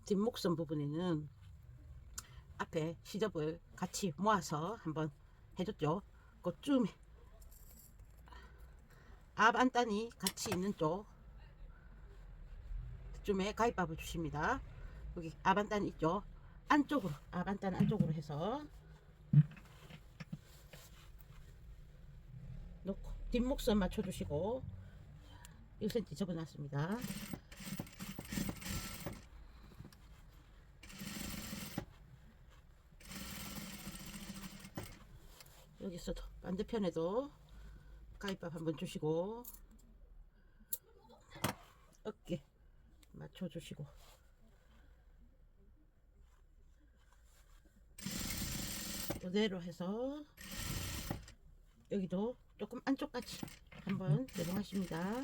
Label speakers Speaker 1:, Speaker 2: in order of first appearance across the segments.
Speaker 1: 뒷목선 부분에는 앞에 시접을 같이 모아서 한번 해줬죠. 그쯤에 앞 안단이 같이 있는 쪽쯤에 가위밥을 주십니다. 여기 앞 안단 있죠. 안쪽으로, 앞 안단 안쪽으로 해서 놓고 뒷목선 맞춰주시고 1cm 접어놨습니다. 여기서도 반대편에도 가위밥 한번 주시고 어깨 맞춰주시고 이대로 해서 여기도 조금 안쪽까지 한번 내려가십니다.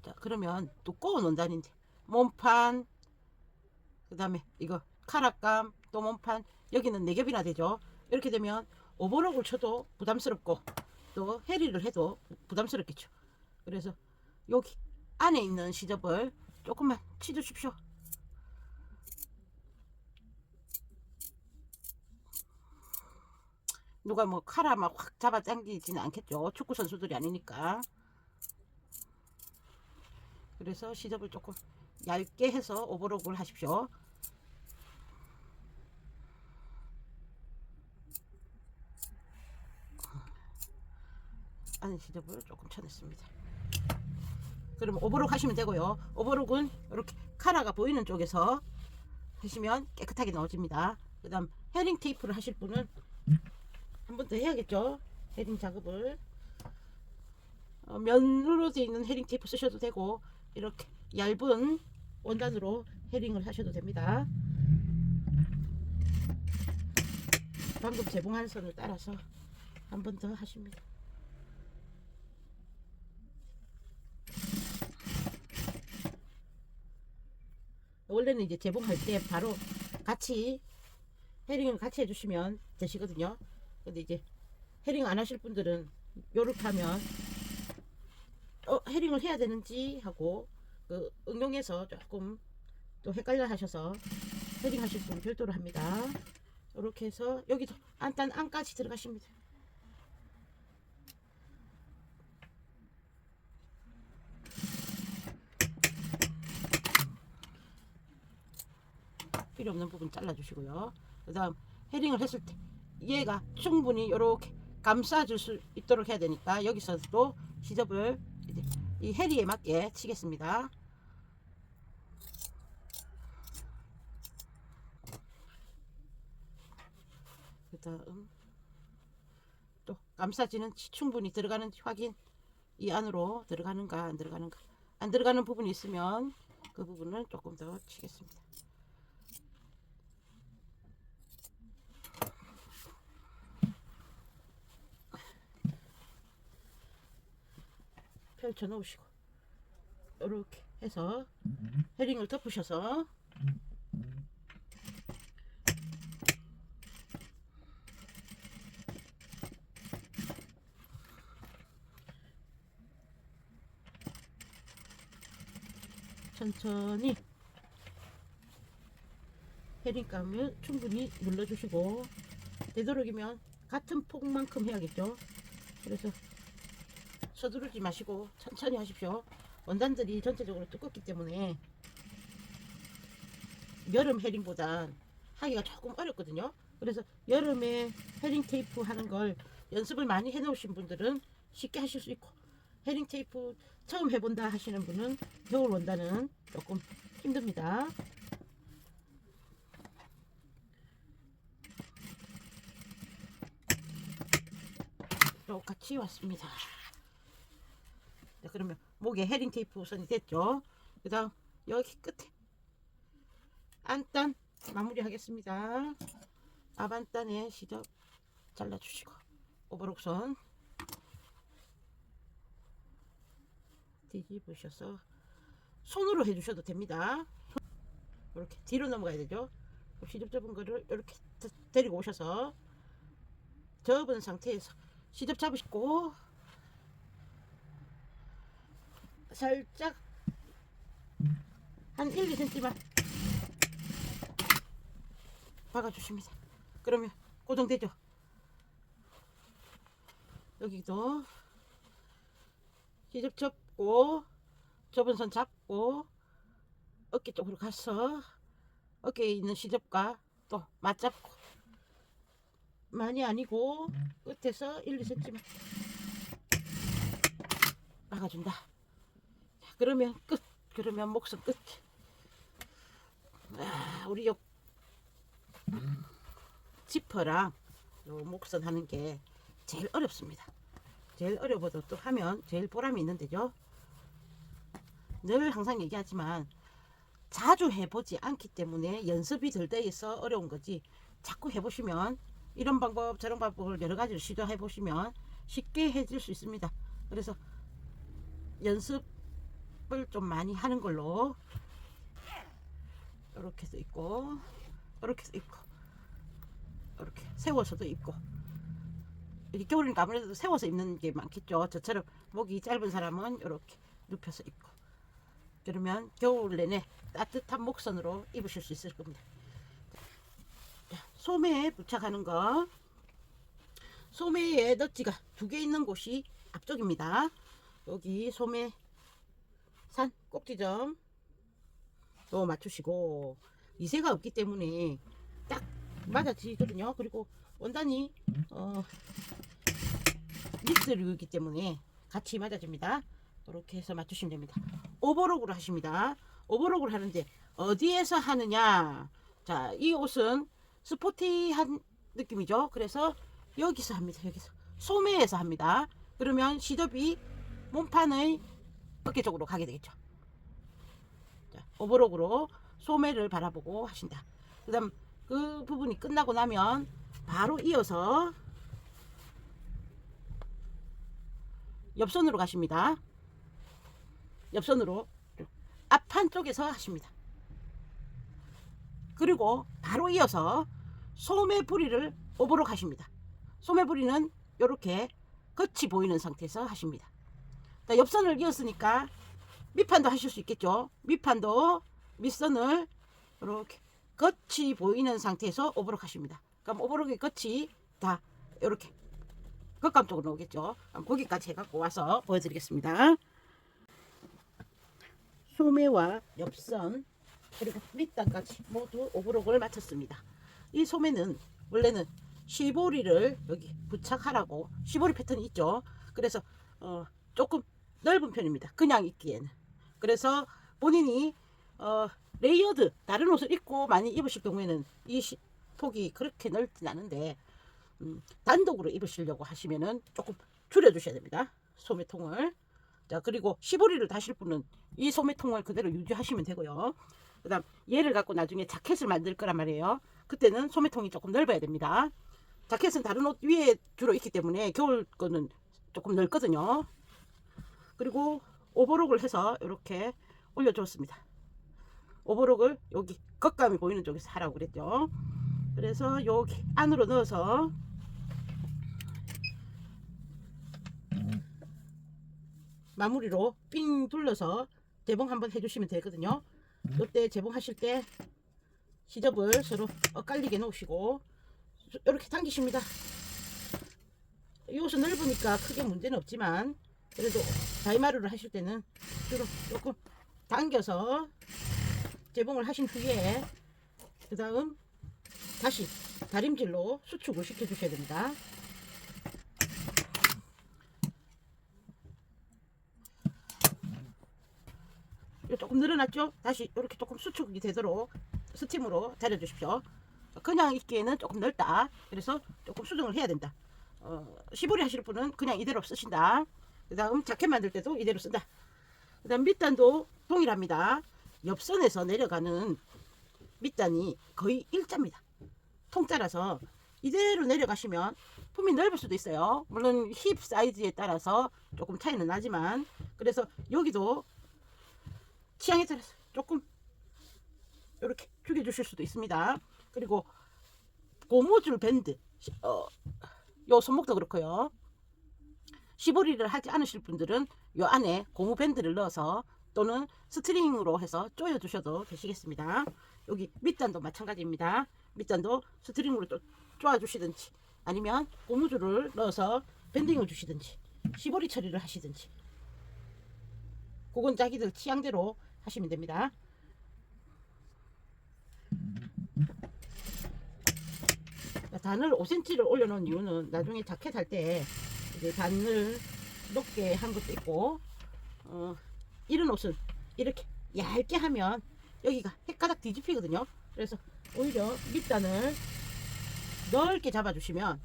Speaker 1: 자, 그러면 두꺼운 원단인데 몸판, 그 다음에 이거 카락감, 또 몸판, 여기는 4겹이나 되죠. 이렇게 되면 오버록을 쳐도 부담스럽고 또 해리를 해도 부담스럽겠죠. 그래서 여기 안에 있는 시접을 조금만 치주십시오. 누가 뭐 카라 막 확 잡아 당기지는 않겠죠. 축구 선수들이 아니니까. 그래서 시접을 조금 얇게 해서 오버록을 하십시오. 안에 시접을 조금 쳐냈습니다. 그러면 오버록 하시면 되고요. 오버록은 이렇게 카라가 보이는 쪽에서 하시면 깨끗하게 나와집니다. 그 다음 헤링 테이프를 하실 분은 한 번 더 해야겠죠. 헤링 작업을 면으로 되어 있는 헤링 테이프 쓰셔도 되고 이렇게 얇은 원단으로 헤링을 하셔도 됩니다. 방금 재봉한 선을 따라서 한 번 더 하십니다. 원래는 이제 재봉할 때 바로 같이 헤링을 같이 해주시면 되시거든요. 근데 이제 헤링 안 하실 분들은 요렇게 하면 헤링을 해야 되는지 하고 그 응용해서 조금 또 헷갈려 하셔서 헤링 하실 분 별도로 합니다. 이렇게 해서 여기도 안단 안까지 들어가십니다. 필요 없는 부분 잘라 주시고요. 그 다음 헤링을 했을 때 얘가 충분히 이렇게 감싸줄 수 있도록 해야 되니까 여기서도 시접을 이제 이 헤리에 맞게 치겠습니다. 그 다음 또 감싸지는 충분히 들어가는지 확인, 이 안으로 들어가는가 안 들어가는가, 안 들어가는 부분이 있으면 그 부분은 조금 더 치겠습니다. 펼쳐 놓으시고 이렇게 해서 헤링을 덮으셔서 천천히 헤링감을 충분히 눌러주시고 되도록이면 같은 폭만큼 해야겠죠. 그래서 서두르지 마시고 천천히 하십시오. 원단들이 전체적으로 두껍기 때문에 여름 헤링보다 하기가 조금 어렵거든요. 그래서 여름에 헤링 테이프 하는 걸 연습을 많이 해 놓으신 분들은 쉽게 하실 수 있고, 헤링 테이프 처음 해본다 하시는 분은 겨울 원단은 조금 힘듭니다. 똑같이 왔습니다. 자, 그러면 목에 헤링 테이프 선이 됐죠. 그 다음 여기 끝에 안단 마무리 하겠습니다. 앞안단에 시접 잘라주시고 오버록선 뒤집으셔서 손으로 해주셔도 됩니다. 이렇게 뒤로 넘어가야 되죠. 시접 접은 거를 이렇게 데리고 오셔서 접은 상태에서 시접 잡으시고 살짝 한 1, 2cm만 박아주십니다. 그러면 고정되죠. 여기도 시접 접고 접은 선 잡고 어깨 쪽으로 가서 어깨에 있는 시접과 또 맞잡고, 많이 아니고 끝에서 1, 2cm만 박아준다. 자, 그러면 끝. 그러면 목선 끝. 우리 요 지퍼랑 요 목선 하는 게 제일 어렵습니다. 제일 어려워도 또 하면 제일 보람이 있는 데죠. 늘 항상 얘기하지만 자주 해보지 않기 때문에 연습이 덜 돼 있어 어려운 거지, 자꾸 해보시면 이런 방법 저런 방법을 여러 가지를 시도해 보시면 쉽게 해질 수 있습니다. 그래서 연습을 좀 많이 하는 걸로, 이렇게도 있고 이렇게도 있고 이렇게 세워서도 입고, 이렇게 겨울이니까 아무래도 세워서 입는 게 많겠죠. 저처럼 목이 짧은 사람은 이렇게 눕혀서 입고, 그러면 겨울 내내 따뜻한 목선으로 입으실 수 있을 겁니다. 자, 소매에 부착하는 거, 소매에 넛지가 2개 있는 곳이 앞쪽입니다. 여기 소매 산 꼭지점 또 맞추시고, 이새가 없기 때문에 딱 맞아지거든요. 그리고 원단이 믹스류이기 때문에 같이 맞아줍니다. 이렇게 해서 맞추시면 됩니다. 오버록으로 하십니다. 오버록을 하는데 어디에서 하느냐, 자, 이 옷은 스포티한 느낌이죠. 그래서 여기서 합니다. 여기서 소매에서 합니다. 그러면 시접이 몸판의 어깨 쪽으로 가게 되겠죠. 자, 오버록으로 소매를 바라보고 하신다. 그 다음 그 부분이 끝나고 나면 바로 이어서 옆선으로 가십니다. 옆선으로 앞판 쪽에서 하십니다. 그리고 바로 이어서 소매 부리를 오버록 하십니다. 소매 부리는 이렇게 끝이 보이는 상태에서 하십니다. 자, 옆선을 이었으니까 밑판도 하실 수 있겠죠. 밑판도 밑선을 이렇게 끝이 보이는 상태에서 오버록 하십니다. 그럼 오버록의 끝이 다 이렇게 겉감 쪽으로 나오겠죠. 거기까지 해갖고 와서 보여드리겠습니다. 소매와 옆선 그리고 밑단까지 모두 오버록을 마쳤습니다. 이 소매는 원래는 시보리를 여기 부착하라고 시보리 패턴이 있죠. 그래서 조금 넓은 편입니다. 그냥 입기에는. 그래서 본인이 레이어드 다른 옷을 입고 많이 입으실 경우에는 이 폭이 그렇게 넓진 않은데 단독으로 입으시려고 하시면은 조금 줄여 주셔야 됩니다. 소매통을. 자, 그리고 시보리를 다실 분은 이 소매통을 그대로 유지하시면 되고요. 그 다음 얘를 갖고 나중에 자켓을 만들 거란 말이에요. 그때는 소매통이 조금 넓어야 됩니다. 자켓은 다른 옷 위에 주로 입기 때문에 겨울 거는 조금 넓거든요. 그리고 오버록을 해서 이렇게 올려줬습니다. 오버록을 여기 겉감이 보이는 쪽에서 하라고 그랬죠. 그래서 여기 안으로 넣어서 마무리로 삥 둘러서 재봉 한번 해주시면 되거든요. 이때 재봉하실 때 시접을 서로 엇갈리게 놓으시고 이렇게 당기십니다. 이 옷은 넓으니까 크게 문제는 없지만 그래도 다이마루를 하실 때는 주로 조금 당겨서 재봉을 하신 후에 그 다음 다시 다림질로 수축을 시켜 주셔야 됩니다. 조금 늘어났죠? 다시 이렇게 조금 수축이 되도록 스팀으로 다려 주십시오. 그냥 입기에는 조금 넓다. 그래서 조금 수정을 해야 된다. 시보리 하실 분은 그냥 이대로 쓰신다. 그 다음 자켓 만들 때도 이대로 쓴다. 그 다음 밑단도 동일합니다. 옆선에서 내려가는 밑단이 거의 일자입니다. 통짜라서 이대로 내려가시면 품이 넓을 수도 있어요. 물론 힙 사이즈에 따라서 조금 차이는 나지만, 그래서 여기도 취향에 따라서 조금 이렇게 죽여주실 수도 있습니다. 그리고 고무줄 밴드, 요 손목도 그렇고요. 시보리를 하지 않으실 분들은 요 안에 고무 밴드를 넣어서 또는 스트링으로 해서 조여 주셔도 되시겠습니다. 여기 밑단도 마찬가지입니다. 밑단도 스트링으로 조아 주시든지 아니면 고무줄을 넣어서 밴딩을 주시든지 시보리 처리를 하시든지 그건 자기들 취향대로 하시면 됩니다. 단을 5cm를 올려놓은 이유는 나중에 자켓 할 때 이제 단을 높게 한 것도 있고 이런 옷은 이렇게 얇게 하면 여기가 헷가닥 뒤집히거든요. 그래서 오히려 밑단을 넓게 잡아주시면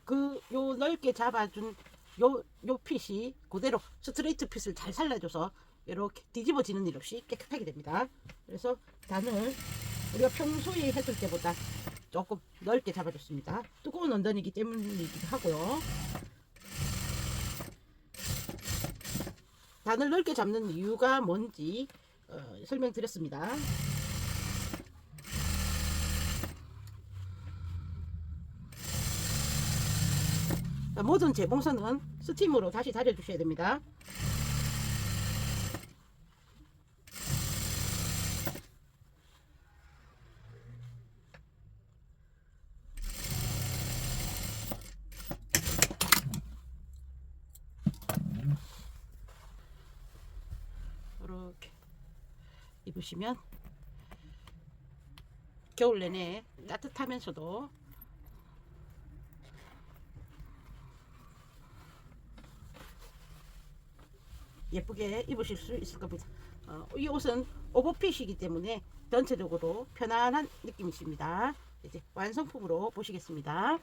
Speaker 1: 그 요 넓게 잡아준 요 핏이 그대로 스트레이트 핏을 잘 살려줘서 이렇게 뒤집어지는 일 없이 깨끗하게 됩니다. 그래서 단을 우리가 평소에 했을 때보다 조금 넓게 잡아줬습니다. 두꺼운 원단이기 때문이기도 하고요. 단을 넓게 잡는 이유가 뭔지 설명드렸습니다. 모든 재봉선은 스팀으로 다시 다려주셔야 됩니다. 이렇게 입으시면 겨울 내내 따뜻하면서도 예쁘게 입으실 수 있을 겁니다. 이 옷은 오버핏이기 때문에 전체적으로 편안한 느낌이십니다. 이제 완성품으로 보시겠습니다.